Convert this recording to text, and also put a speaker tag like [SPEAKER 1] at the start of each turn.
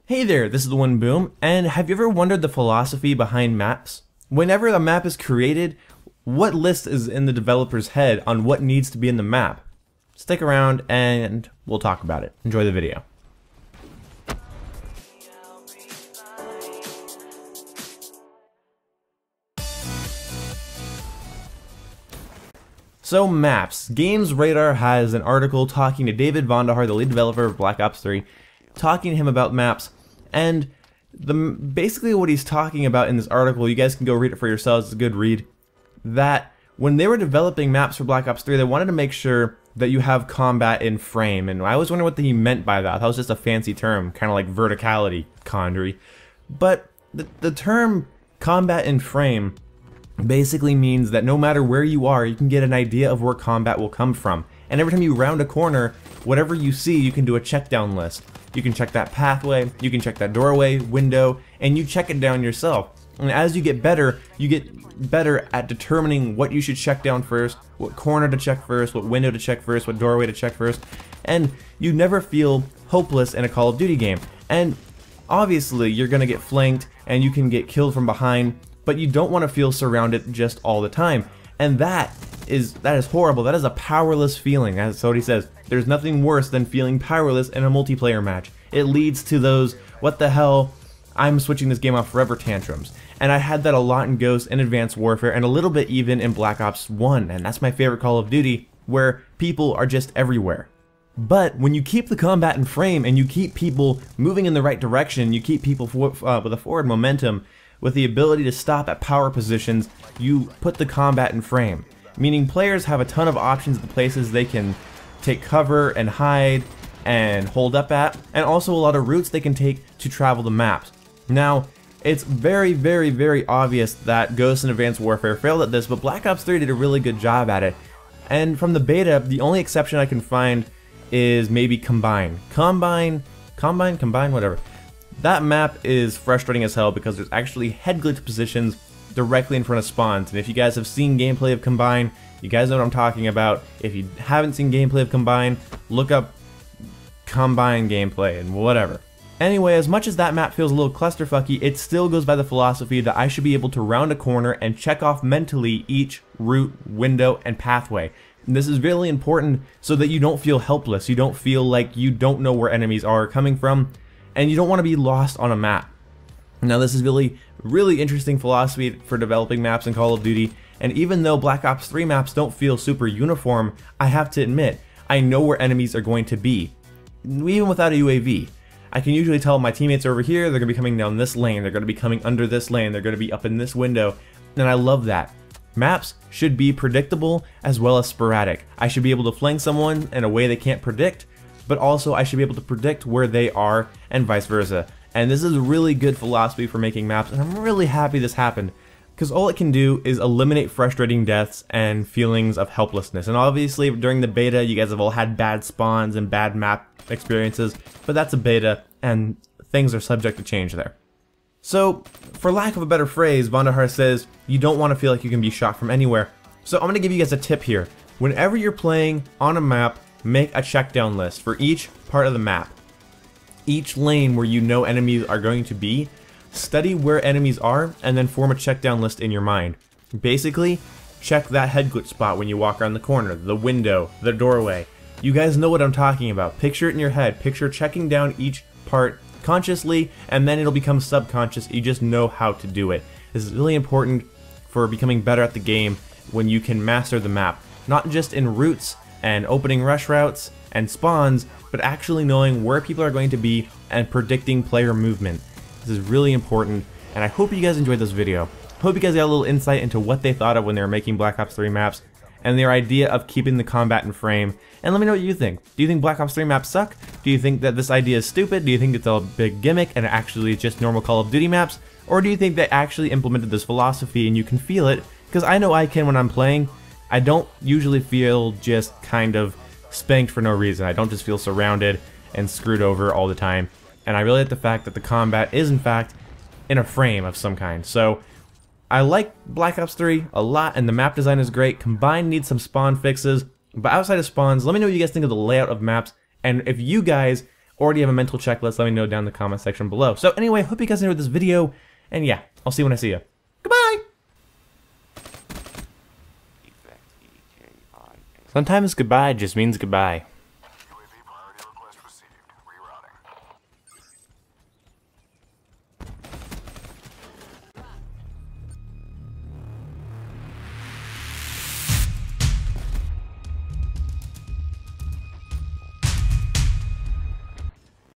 [SPEAKER 1] Hey there, this is the One Boom, and have you ever wondered the philosophy behind maps? Whenever a map is created, what list is in the developer's head on what needs to be in the map? Stick around and we'll talk about it. Enjoy the video. So maps. GamesRadar has an article talking to David Vonderhaar, the lead developer of Black Ops 3, talking to him about maps, and basically what he's talking about in this article, you guys can go read it for yourselves, it's a good read, that when they were developing maps for Black Ops 3, they wanted to make sure that you have combat in frame, and I was wondering what he meant by that. That was just a fancy term, kind of like verticality, Condry. But the term combat in frame basically means that no matter where you are, you can get an idea of where combat will come from. And every time you round a corner, whatever you see, you can do a check down list. You can check that pathway, you can check that doorway, window, and you check it down yourself. And as you get better at determining what you should check down first, what corner to check first, what window to check first, what doorway to check first, and you never feel hopeless in a Call of Duty game. And obviously, you're gonna get flanked and you can get killed from behind, but you don't want to feel surrounded just all the time. And that is horrible. That is a powerless feeling. That's what he says. There's nothing worse than feeling powerless in a multiplayer match. It leads to those, what the hell, I'm switching this game off forever tantrums. And I had that a lot in Ghost and Advanced Warfare, and a little bit even in Black Ops 1, and that's my favorite Call of Duty, where people are just everywhere. But when you keep the combat in frame, and you keep people moving in the right direction, you keep people with a forward momentum, with the ability to stop at power positions, you put the combat in frame. Meaning players have a ton of options at the places they can take cover and hide and hold up at, and also a lot of routes they can take to travel the maps. Now, it's very, very, very obvious that Ghost and Advanced Warfare failed at this, but Black Ops 3 did a really good job at it. And from the beta, the only exception I can find is maybe Combine, whatever. That map is frustrating as hell because there's actually head glitch positions directly in front of spawns, and if you guys have seen gameplay of Combine, you guys know what I'm talking about. If you haven't seen gameplay of Combine, look up Combine gameplay and whatever. Anyway, as much as that map feels a little clusterfucky, it still goes by the philosophy that I should be able to round a corner and check off mentally each route, window, and pathway. And this is really important so that you don't feel helpless, you don't feel like you don't know where enemies are coming from, and you don't want to be lost on a map. Now this is really interesting philosophy for developing maps in Call of Duty, and even though Black Ops 3 maps don't feel super uniform, I have to admit, I know where enemies are going to be. Even without a UAV. I can usually tell my teammates over here, they're going to be coming down this lane, they're going to be coming under this lane, they're going to be up in this window, and I love that. Maps should be predictable as well as sporadic. I should be able to flank someone in a way they can't predict, but also I should be able to predict where they are and vice versa. And this is a really good philosophy for making maps, and I'm really happy this happened, because all it can do is eliminate frustrating deaths and feelings of helplessness. And obviously during the beta you guys have all had bad spawns and bad map experiences, but that's a beta and things are subject to change there. So for lack of a better phrase, Vonderhaar says you don't want to feel like you can be shot from anywhere. So I'm going to give you guys a tip here. Whenever you're playing on a map, make a check down list for each part of the map. Each lane where you know enemies are going to be, study where enemies are, and then form a check down list in your mind. Basically, check that head glitch spot when you walk around the corner, the window, the doorway. You guys know what I'm talking about. Picture it in your head. Picture checking down each part consciously, and then it'll become subconscious. You just know how to do it. This is really important for becoming better at the game when you can master the map. Not just in routes and opening rush routes and spawns, but actually knowing where people are going to be and predicting player movement. This is really important, and I hope you guys enjoyed this video. I hope you guys got a little insight into what they thought of when they were making Black Ops 3 maps, and their idea of keeping the combat in frame. And let me know what you think. Do you think Black Ops 3 maps suck? Do you think that this idea is stupid? Do you think it's a big gimmick and actually it's just normal Call of Duty maps? Or do you think they actually implemented this philosophy and you can feel it? Because I know I can when I'm playing. I don't usually feel just kind of spanked for no reason. I don't just feel surrounded and screwed over all the time. And I really like the fact that the combat is in fact in a frame of some kind. So I like Black Ops 3 a lot, and the map design is great. Combine needs some spawn fixes, but outside of spawns, let me know what you guys think of the layout of maps, and if you guys or do you have a mental checklist? Let me know down in the comment section below. So anyway, hope you guys enjoyed this video, and yeah, I'll see you when I see you. Goodbye! Sometimes goodbye just means goodbye.